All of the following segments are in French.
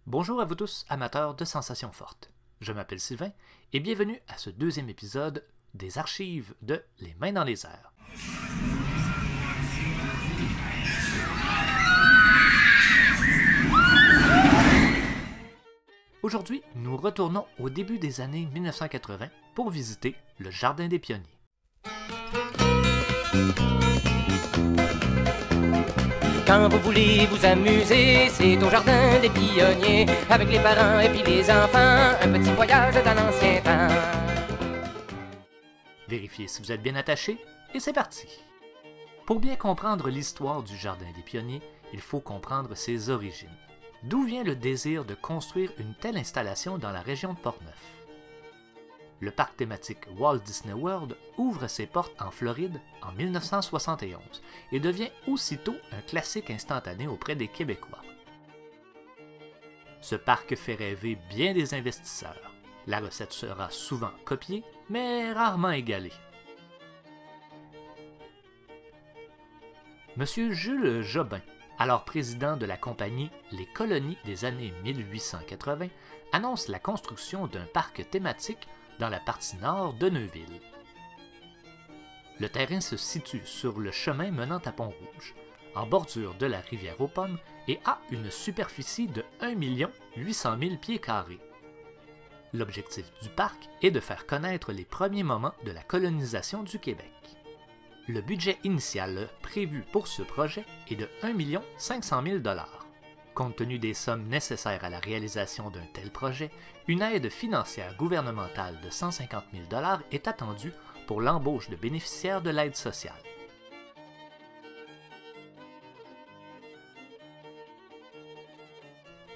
Bonjour à vous tous, amateurs de sensations fortes. Je m'appelle Sylvain et bienvenue à ce deuxième épisode des archives de Les Mains dans les airs. Aujourd'hui, nous retournons au début des années 1980 pour visiter le Jardin des Pionniers. Quand vous voulez vous amuser, c'est au Jardin des Pionniers, avec les parents et puis les enfants, un petit voyage dans l'ancien temps. Vérifiez si vous êtes bien attaché et c'est parti! Pour bien comprendre l'histoire du Jardin des Pionniers, il faut comprendre ses origines. D'où vient le désir de construire une telle installation dans la région de Portneuf? Le parc thématique Walt Disney World ouvre ses portes en Floride en 1971 et devient aussitôt un classique instantané auprès des Québécois. Ce parc fait rêver bien des investisseurs. La recette sera souvent copiée, mais rarement égalée. Monsieur Jules Jobin, alors président de la compagnie Les Colonies des années 1880, annonce la construction d'un parc thématique dans la partie nord de Neuville. Le terrain se situe sur le chemin menant à Pont-Rouge, en bordure de la rivière aux Pommes et a une superficie de 1 800 000 pieds carrés. L'objectif du parc est de faire connaître les premiers moments de la colonisation du Québec. Le budget initial prévu pour ce projet est de 1 500 000 $. Compte tenu des sommes nécessaires à la réalisation d'un tel projet, une aide financière gouvernementale de 150 000 $ est attendue pour l'embauche de bénéficiaires de l'aide sociale.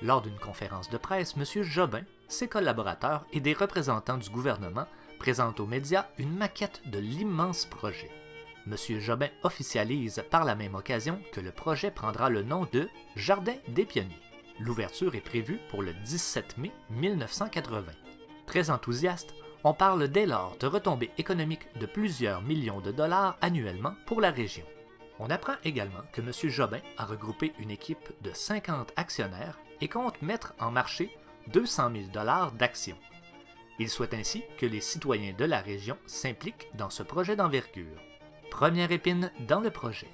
Lors d'une conférence de presse, M. Jobin, ses collaborateurs et des représentants du gouvernement présentent aux médias une maquette de l'immense projet. M. Jobin officialise par la même occasion que le projet prendra le nom de Jardin des Pionniers. L'ouverture est prévue pour le 17 mai 1980. Très enthousiaste, on parle dès lors de retombées économiques de plusieurs millions de dollars annuellement pour la région. On apprend également que M. Jobin a regroupé une équipe de 50 actionnaires et compte mettre en marché 200 000 $ d'actions. Il souhaite ainsi que les citoyens de la région s'impliquent dans ce projet d'envergure. Première épine dans le projet.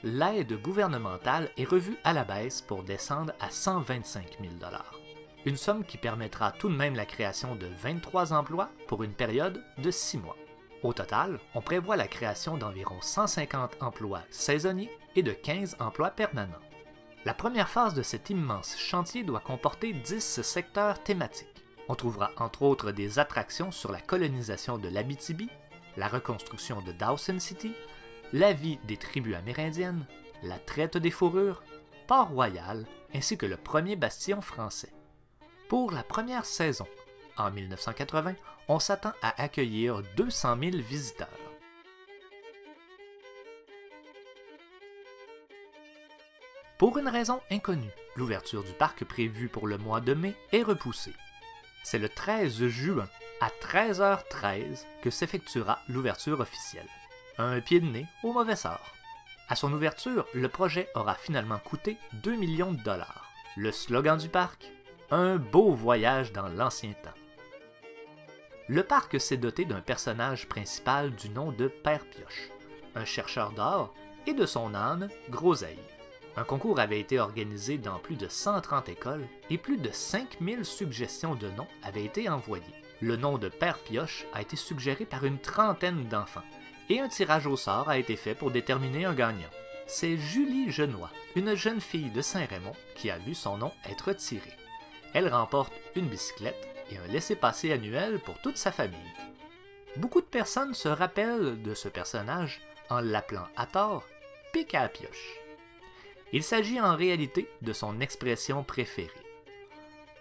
L'aide gouvernementale est revue à la baisse pour descendre à 125 000 $. Une somme qui permettra tout de même la création de 23 emplois pour une période de 6 mois. Au total, on prévoit la création d'environ 150 emplois saisonniers et de 15 emplois permanents. La première phase de cet immense chantier doit comporter 10 secteurs thématiques. On trouvera entre autres des attractions sur la colonisation de l'Abitibi, la reconstruction de Dawson City, la vie des tribus amérindiennes, la traite des fourrures, Port-Royal, ainsi que le premier bastion français. Pour la première saison, en 1980, on s'attend à accueillir 200 000 visiteurs. Pour une raison inconnue, l'ouverture du parc prévue pour le mois de mai est repoussée. C'est le 13 juin à 13h13 que s'effectuera l'ouverture officielle. Un pied de nez au mauvais sort. À son ouverture, le projet aura finalement coûté 2 millions de $. Le slogan du parc, un beau voyage dans l'ancien temps. Le parc s'est doté d'un personnage principal du nom de Père Pioche, un chercheur d'or, et de son âne, Groseille. Un concours avait été organisé dans plus de 130 écoles et plus de 5000 suggestions de noms avaient été envoyées. Le nom de Père Pioche a été suggéré par une trentaine d'enfants et un tirage au sort a été fait pour déterminer un gagnant. C'est Julie Genois, une jeune fille de Saint-Raymond, qui a vu son nom être tiré. Elle remporte une bicyclette et un laissez-passer annuel pour toute sa famille. Beaucoup de personnes se rappellent de ce personnage en l'appelant à tort Pic à pioche. Il s'agit en réalité de son expression préférée.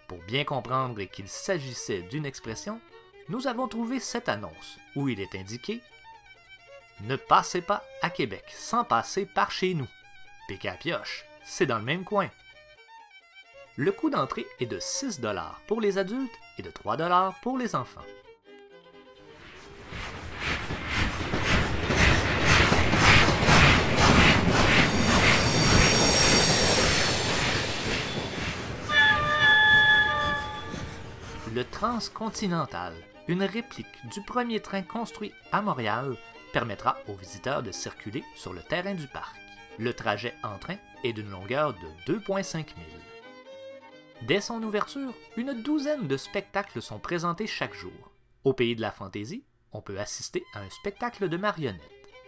Pour bien comprendre qu'il s'agissait d'une expression, nous avons trouvé cette annonce où il est indiqué « Ne passez pas à Québec sans passer par chez nous. Pic à pioche, c'est dans le même coin. » Le coût d'entrée est de 6 $ pour les adultes et de 3 $ pour les enfants. le Transcontinental, une réplique du premier train construit à Montréal, permettra aux visiteurs de circuler sur le terrain du parc. Le trajet en train est d'une longueur de 2,5 milles. Dès son ouverture, une douzaine de spectacles sont présentés chaque jour. Au Pays de la Fantaisie, on peut assister à un spectacle de marionnettes.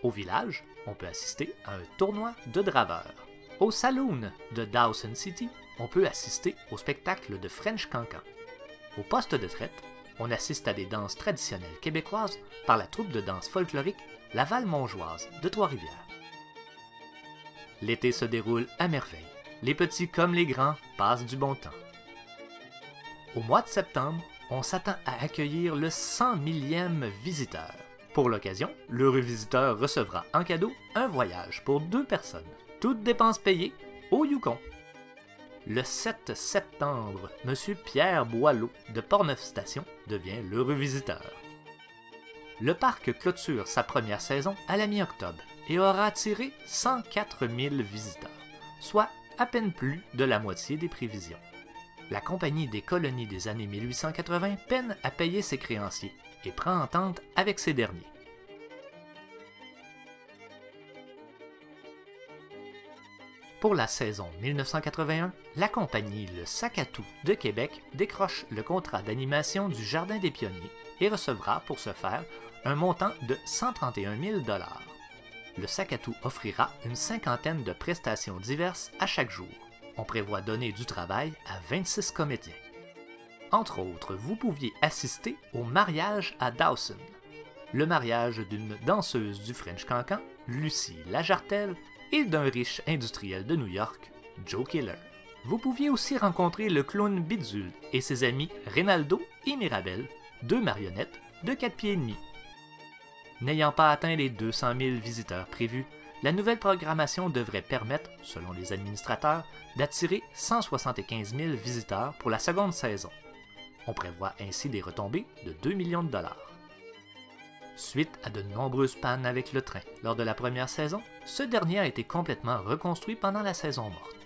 Au village, on peut assister à un tournoi de draveurs. Au Saloon de Dawson City, on peut assister au spectacle de French Cancan. Au poste de traite, on assiste à des danses traditionnelles québécoises par la troupe de danse folklorique La Val-Montjoise de Trois-Rivières. L'été se déroule à merveille. Les petits comme les grands passent du bon temps. Au mois de septembre, on s'attend à accueillir le 100 millième visiteur. Pour l'occasion, l'heureux visiteur recevra en cadeau un voyage pour 2 personnes, toutes dépenses payées, au Yukon. Le 7 septembre, M. Pierre Boileau de Portneuf-Station devient l'heureux visiteur. Le parc clôture sa première saison à la mi-octobre et aura attiré 104 000 visiteurs, soit à peine plus de la moitié des prévisions. La Compagnie des colonies des années 1880 peine à payer ses créanciers et prend entente avec ces derniers. Pour la saison 1981, la compagnie Le Sac-à-Tout de Québec décroche le contrat d'animation du Jardin des Pionniers et recevra pour ce faire un montant de 131 000 $. Le Sac-à-Tout offrira une cinquantaine de prestations diverses à chaque jour. On prévoit donner du travail à 26 comédiens. Entre autres, vous pouviez assister au mariage à Dawson, le mariage d'une danseuse du French Cancan, Lucie Lajartelle, et d'un riche industriel de New York, Joe Killer. Vous pouviez aussi rencontrer le clown Bidule et ses amis Reynaldo et Mirabelle, 2 marionnettes de 4 pieds et demi. N'ayant pas atteint les 200 000 visiteurs prévus, la nouvelle programmation devrait permettre, selon les administrateurs, d'attirer 175 000 visiteurs pour la seconde saison. On prévoit ainsi des retombées de 2 millions de $. Suite à de nombreuses pannes avec le train lors de la première saison, ce dernier a été complètement reconstruit pendant la saison morte.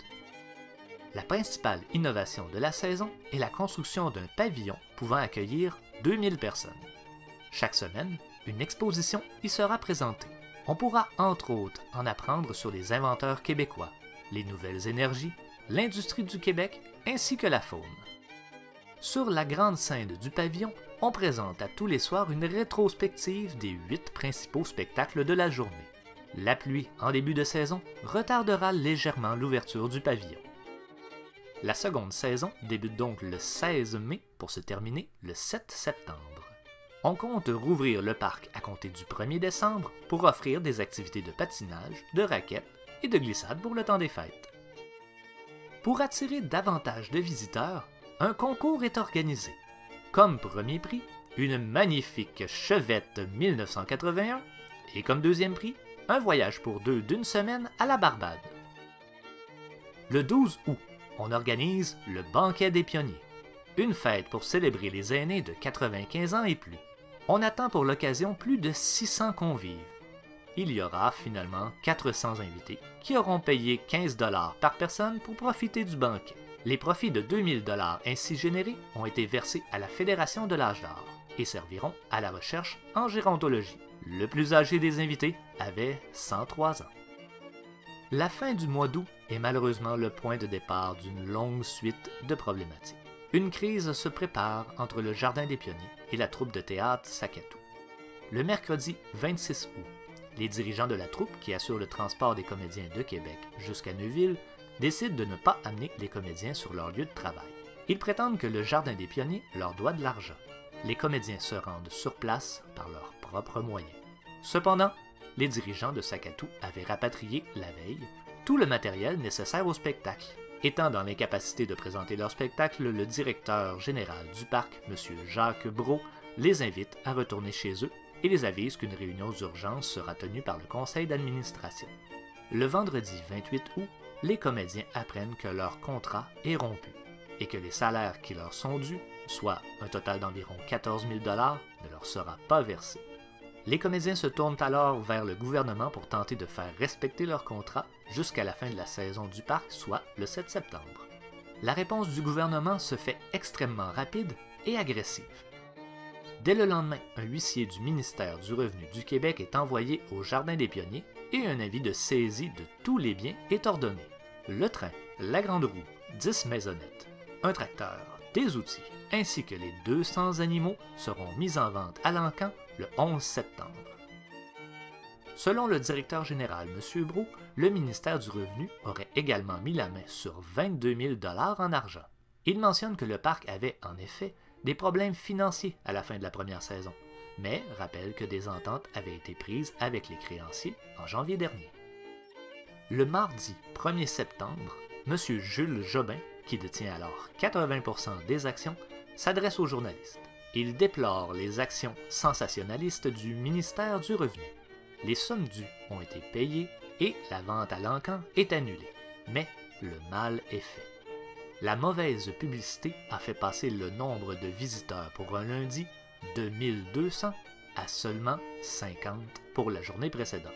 La principale innovation de la saison est la construction d'un pavillon pouvant accueillir 2000 personnes. Chaque semaine, une exposition y sera présentée. On pourra entre autres en apprendre sur les inventeurs québécois, les nouvelles énergies, l'industrie du Québec ainsi que la faune. Sur la grande scène du pavillon, on présente à tous les soirs une rétrospective des 8 principaux spectacles de la journée. La pluie en début de saison retardera légèrement l'ouverture du pavillon. La seconde saison débute donc le 16 mai pour se terminer le 7 septembre. On compte rouvrir le parc à compter du 1er décembre pour offrir des activités de patinage, de raquettes et de glissade pour le temps des fêtes. Pour attirer davantage de visiteurs, un concours est organisé. Comme premier prix, une magnifique Chevette 1981 et comme deuxième prix, un voyage pour 2 d'une semaine à la Barbade. Le 12 août, on organise le Banquet des Pionniers, une fête pour célébrer les aînés de 95 ans et plus. On attend pour l'occasion plus de 600 convives. Il y aura finalement 400 invités qui auront payé 15 $ par personne pour profiter du banquet. Les profits de 2000 $ ainsi générés ont été versés à la Fédération de l'Âge d'Or et serviront à la recherche en gérontologie. Le plus âgé des invités avait 103 ans. La fin du mois d'août est malheureusement le point de départ d'une longue suite de problématiques. Une crise se prépare entre le Jardin des Pionniers et la troupe de théâtre Sac-à-Tout. Le mercredi 26 août, les dirigeants de la troupe qui assurent le transport des comédiens de Québec jusqu'à Neuville décident de ne pas amener les comédiens sur leur lieu de travail. Ils prétendent que le Jardin des Pionniers leur doit de l'argent. Les comédiens se rendent sur place par leurs propres moyens. Cependant, les dirigeants de Sac-à-Tout avaient rapatrié la veille tout le matériel nécessaire au spectacle. Étant dans l'incapacité de présenter leur spectacle, le directeur général du parc, M. Jacques Brault, les invite à retourner chez eux et les avise qu'une réunion d'urgence sera tenue par le conseil d'administration. Le vendredi 28 août, les comédiens apprennent que leur contrat est rompu et que les salaires qui leur sont dus, soit un total d'environ 14 000 $, ne leur sera pas versé. Les comédiens se tournent alors vers le gouvernement pour tenter de faire respecter leur contrat jusqu'à la fin de la saison du parc, soit le 7 septembre. La réponse du gouvernement se fait extrêmement rapide et agressive. Dès le lendemain, un huissier du ministère du Revenu du Québec est envoyé au Jardin des Pionniers et un avis de saisie de tous les biens est ordonné. Le train, la grande roue, 10 maisonnettes, un tracteur, des outils, ainsi que les 200 animaux seront mis en vente à l'encan le 11 septembre. Selon le directeur général, M. Brault, le ministère du Revenu aurait également mis la main sur 22 000 $ en argent. Il mentionne que le parc avait, en effet, des problèmes financiers à la fin de la première saison, mais rappelle que des ententes avaient été prises avec les créanciers en janvier dernier. Le mardi 1er septembre, M. Jules Jobin, qui détient alors 80% des actions, s'adresse aux journalistes. Il déplore les actions sensationnalistes du ministère du Revenu. Les sommes dues ont été payées et la vente à l'encan est annulée. Mais le mal est fait. La mauvaise publicité a fait passer le nombre de visiteurs pour un lundi de 1200 à seulement 50 pour la journée précédente.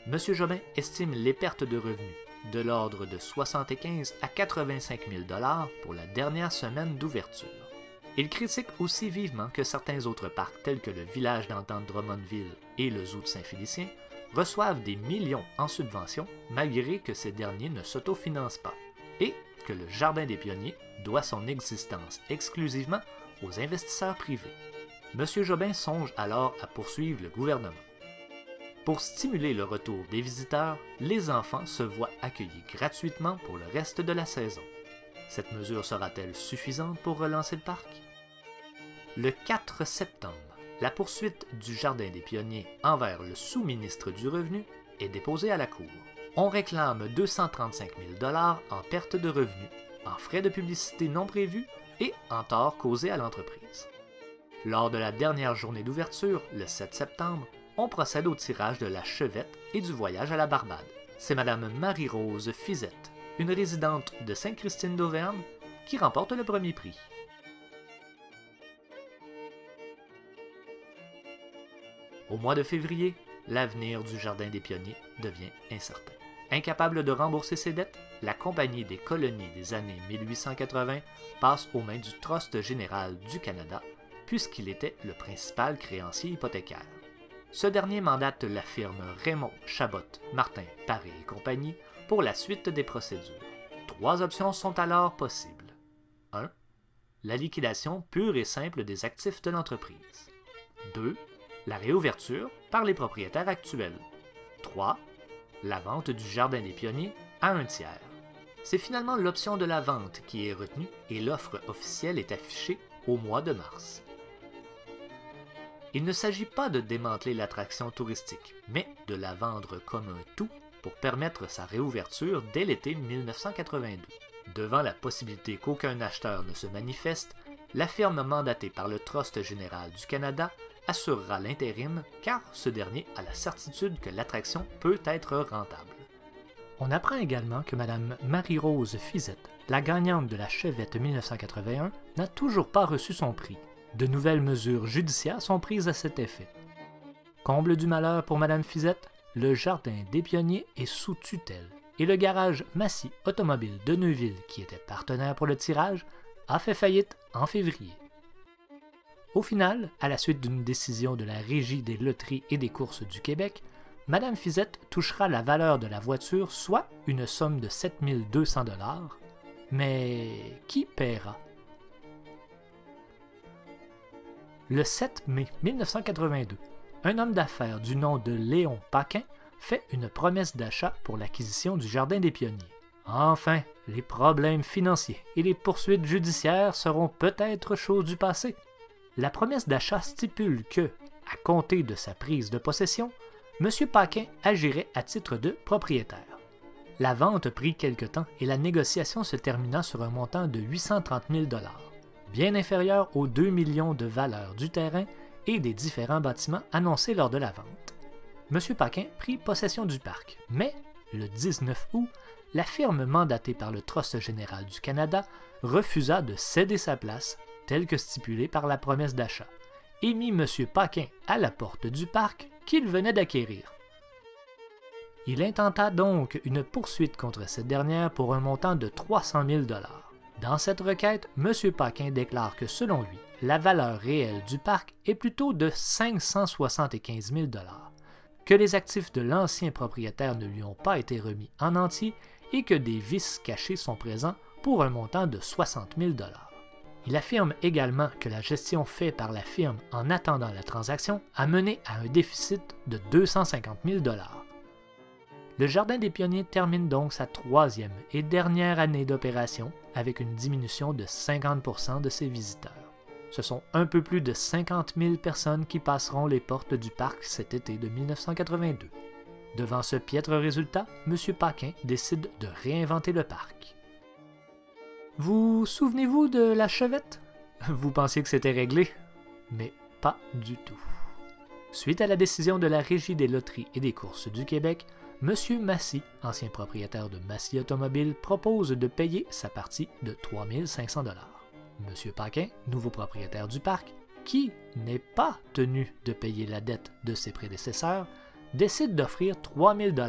M. Jobin estime les pertes de revenus de l'ordre de 75 à 85 000 $ pour la dernière semaine d'ouverture. Il critique aussi vivement que certains autres parcs tels que le village d'antan de Drummondville et le zoo de Saint-Félicien reçoivent des millions en subventions malgré que ces derniers ne s'autofinancent pas, et que le Jardin des Pionniers doit son existence exclusivement aux investisseurs privés. M. Jobin songe alors à poursuivre le gouvernement. Pour stimuler le retour des visiteurs, les enfants se voient accueillis gratuitement pour le reste de la saison. Cette mesure sera-t-elle suffisante pour relancer le parc? Le 4 septembre, la poursuite du Jardin des Pionniers envers le sous-ministre du Revenu est déposée à la Cour. On réclame 235 000 $ en perte de revenus, en frais de publicité non prévus et en tort causé à l'entreprise. Lors de la dernière journée d'ouverture, le 7 septembre, on procède au tirage de la chevette et du voyage à la Barbade. C'est Mme Marie-Rose Fizette, une résidente de Sainte-Christine d'Auvergne, qui remporte le premier prix. Au mois de février, l'avenir du Jardin des Pionniers devient incertain. Incapable de rembourser ses dettes, la Compagnie des colonies des années 1880 passe aux mains du Trust général du Canada, puisqu'il était le principal créancier hypothécaire. Ce dernier mandate la firme Raymond, Chabot, Martin, Paré et compagnie pour la suite des procédures. 3 options sont alors possibles. 1. La liquidation pure et simple des actifs de l'entreprise. 2. La réouverture par les propriétaires actuels. 3. La vente du Jardin des Pionniers à un tiers. C'est finalement l'option de la vente qui est retenue et l'offre officielle est affichée au mois de mars. Il ne s'agit pas de démanteler l'attraction touristique, mais de la vendre comme un tout pour permettre sa réouverture dès l'été 1982. Devant la possibilité qu'aucun acheteur ne se manifeste, la firme mandatée par le Trust général du Canada assurera l'intérim car ce dernier a la certitude que l'attraction peut être rentable. On apprend également que Mme Marie-Rose Fizette, la gagnante de la Chevette 1981, n'a toujours pas reçu son prix. De nouvelles mesures judiciaires sont prises à cet effet. Comble du malheur pour Mme Fizette, le Jardin des Pionniers est sous tutelle et le garage Massy Automobile de Neuville, qui était partenaire pour le tirage, a fait faillite en février. Au final, à la suite d'une décision de la Régie des loteries et des courses du Québec, Mme Fizette touchera la valeur de la voiture, soit une somme de 7 200 $. Mais qui paiera? Le 7 mai 1982, un homme d'affaires du nom de Léon Paquin fait une promesse d'achat pour l'acquisition du Jardin des Pionniers. Enfin, les problèmes financiers et les poursuites judiciaires seront peut-être chose du passé. La promesse d'achat stipule que, à compter de sa prise de possession, M. Paquin agirait à titre de propriétaire. La vente prit quelque temps et la négociation se termina sur un montant de 830 000 $, bien inférieur aux 2 millions de valeur du terrain et des différents bâtiments annoncés lors de la vente. M. Paquin prit possession du parc, mais le 19 août, la firme mandatée par le Trust général du Canada refusa de céder sa place, telle que stipulée par la promesse d'achat, et mit M. Paquin à la porte du parc qu'il venait d'acquérir. Il intenta donc une poursuite contre cette dernière pour un montant de 300 000 $. Dans cette requête, M. Paquin déclare que selon lui, la valeur réelle du parc est plutôt de 575 000 $, que les actifs de l'ancien propriétaire ne lui ont pas été remis en entier et que des vices cachés sont présents pour un montant de 60 000 $. Il affirme également que la gestion faite par la firme en attendant la transaction a mené à un déficit de 250 000 $. Le Jardin des Pionniers termine donc sa troisième et dernière année d'opération avec une diminution de 50% de ses visiteurs. Ce sont un peu plus de 50 000 personnes qui passeront les portes du parc cet été de 1982. Devant ce piètre résultat, M. Paquin décide de réinventer le parc. Vous souvenez-vous de la chevette? Vous pensiez que c'était réglé? Mais pas du tout. Suite à la décision de la Régie des loteries et des courses du Québec, M. Massy, ancien propriétaire de Massy Automobile, propose de payer sa partie de 3 500 $. M. Paquin, nouveau propriétaire du parc, qui n'est pas tenu de payer la dette de ses prédécesseurs, décide d'offrir 3 000 $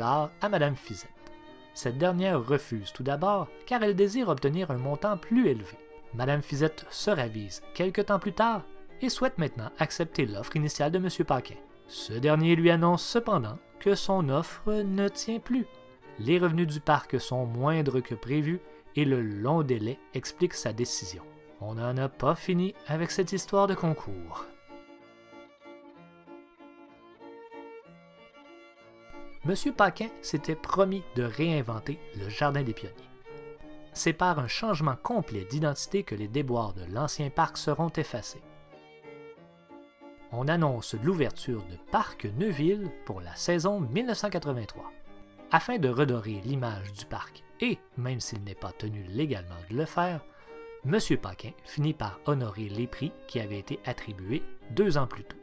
à Mme Fizette. Cette dernière refuse tout d'abord car elle désire obtenir un montant plus élevé. Mme Fizette se ravise quelque temps plus tard et souhaite maintenant accepter l'offre initiale de M. Paquin. Ce dernier lui annonce cependant que son offre ne tient plus. Les revenus du parc sont moindres que prévu et le long délai explique sa décision. On n'en a pas fini avec cette histoire de concours. M. Paquin s'était promis de réinventer le Jardin des Pionniers. C'est par un changement complet d'identité que les déboires de l'ancien parc seront effacés. On annonce l'ouverture de Parc Neuville pour la saison 1983. Afin de redorer l'image du parc et, même s'il n'est pas tenu légalement de le faire, M. Paquin finit par honorer les prix qui avaient été attribués 2 ans plus tôt.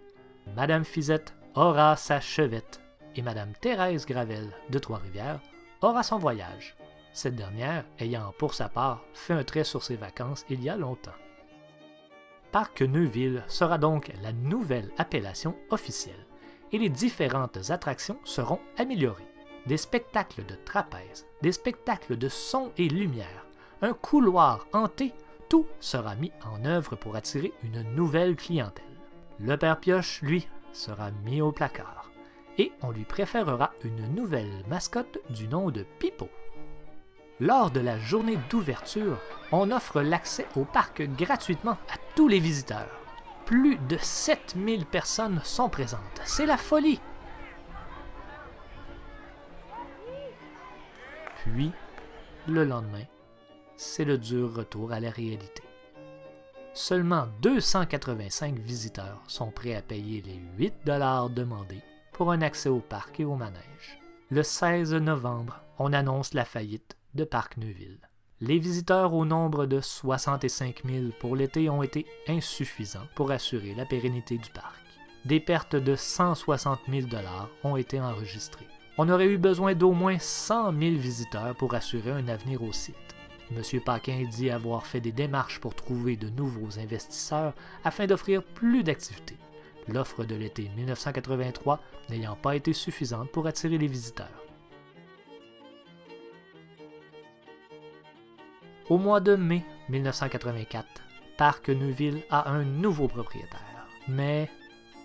Mme Fizette aura sa chevette et Mme Thérèse Gravel de Trois-Rivières aura son voyage, cette dernière ayant pour sa part fait un trait sur ses vacances il y a longtemps. Parc Neuville sera donc la nouvelle appellation officielle et les différentes attractions seront améliorées. Des spectacles de trapèze, des spectacles de son et lumière, un couloir hanté, tout sera mis en œuvre pour attirer une nouvelle clientèle. Le Père Pioche, lui, sera mis au placard et on lui préférera une nouvelle mascotte du nom de Pipo. Lors de la journée d'ouverture, on offre l'accès au parc gratuitement à tous les visiteurs. Plus de 7000 personnes sont présentes. C'est la folie! Puis, le lendemain, c'est le dur retour à la réalité. Seulement 285 visiteurs sont prêts à payer les 8 $ demandés pour un accès au parc et au manège. Le 16 novembre, on annonce la faillite de Parc Neuville. Les visiteurs au nombre de 65 000 pour l'été ont été insuffisants pour assurer la pérennité du parc. Des pertes de 160 000 $ ont été enregistrées. On aurait eu besoin d'au moins 100 000 visiteurs pour assurer un avenir au site. M. Paquin dit avoir fait des démarches pour trouver de nouveaux investisseurs afin d'offrir plus d'activités, l'offre de l'été 1983 n'ayant pas été suffisante pour attirer les visiteurs. Au mois de mai 1984, Parc Neuville a un nouveau propriétaire, mais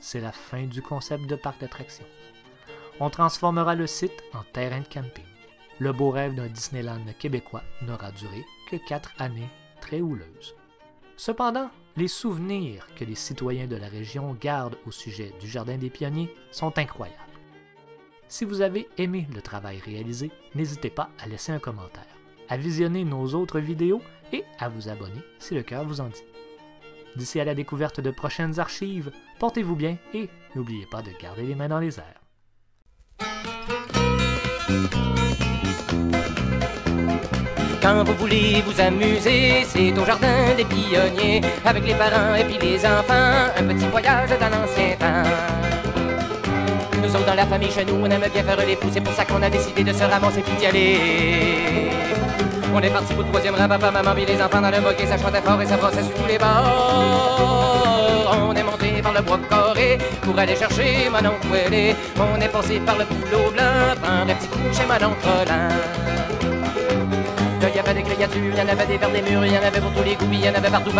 c'est la fin du concept de parc d'attractions. On transformera le site en terrain de camping. Le beau rêve d'un Disneyland québécois n'aura duré que 4 années très houleuses. Cependant, les souvenirs que les citoyens de la région gardent au sujet du Jardin des Pionniers sont incroyables. Si vous avez aimé le travail réalisé, n'hésitez pas à laisser un commentaire, à visionner nos autres vidéos et à vous abonner si le cœur vous en dit. D'ici à la découverte de prochaines archives, portez-vous bien et n'oubliez pas de garder les mains dans les airs. Quand vous voulez vous amuser, c'est au Jardin des Pionniers, avec les parents et puis les enfants, un petit voyage dans l'ancien temps. Nous autres dans la famille chez nous, on aime bien faire les poux, c'est pour ça qu'on a décidé de se ramasser puis d'y aller. On est parti pour le 3e rang, papa, maman, puis les enfants dans le buggy, ça chantait fort et ça brossait sur tous les bords. On est monté par le bois carré pour aller chercher Manon Ouellé. On est passé par le boulot blanc, prendre un petit coup chez Manon Trollant. Là, y avait des créatures, y en avait des vers des murs, y en avait pour tous les goûts, y en avait partout.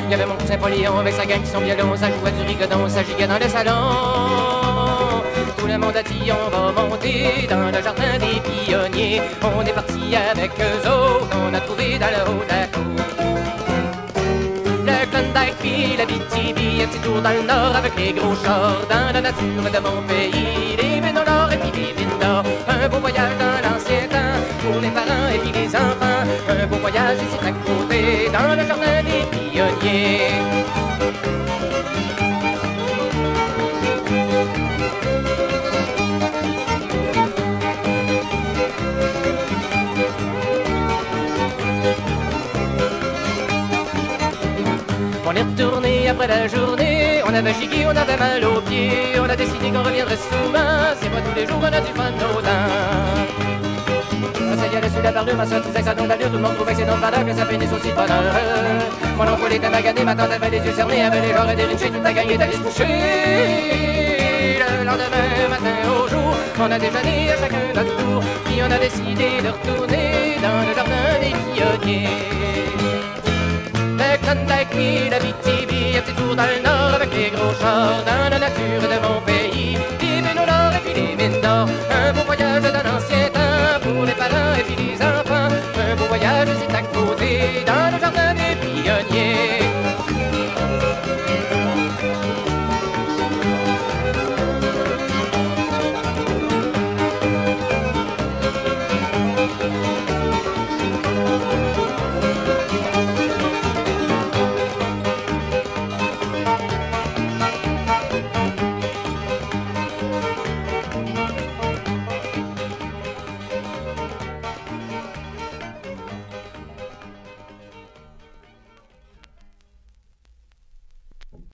Il y avait mon cousin Poléon avec sa gang qui son violon, ça jouait du rigodon, ça giga dans le salon. Tout le monde a dit on va monter dans le jardin des pionniers. On est parti avec eux autres, on a trouvé dans le haut de la cour le Klondike puis la BTB, un petit tour dans le nord avec les gros chars dans la nature de mon pays. Les vins au nord et puis les vins d'or, un beau voyage dans l'ancien temps pour les parents et puis les enfants. Un beau voyage ici à côté dans le jardin des pionniers. On est retourné après la journée, on avait chiqué, on avait mal aux pieds. On a décidé qu'on reviendrait souvent, c'est pas tous les jours qu'on a du fun autant. Ça y allait sous la parure, ma soeur disait que ça donne l'allure. Tout le monde trouvait que c'est notre valeur, que ça finisse aussi de bonheur. Mon oncle était magané, ma tante avait les yeux cernés, avait les genres et des riches, toute la gang est allée se coucher. Le lendemain matin au jour, on a déjeuné à chacun notre tour, puis on a décidé de retourner dans le jardin des pionniers. Le Klondike puis la BTB, un petit tour dans le nord avec les gros chars dans la nature de mon pays. Les mines au nord et puis les mines d'or, un beau voyage dans l'ancien temps pour les parents et puis les enfants. Un beau voyage c'est à côté dans le jardin des pionniers.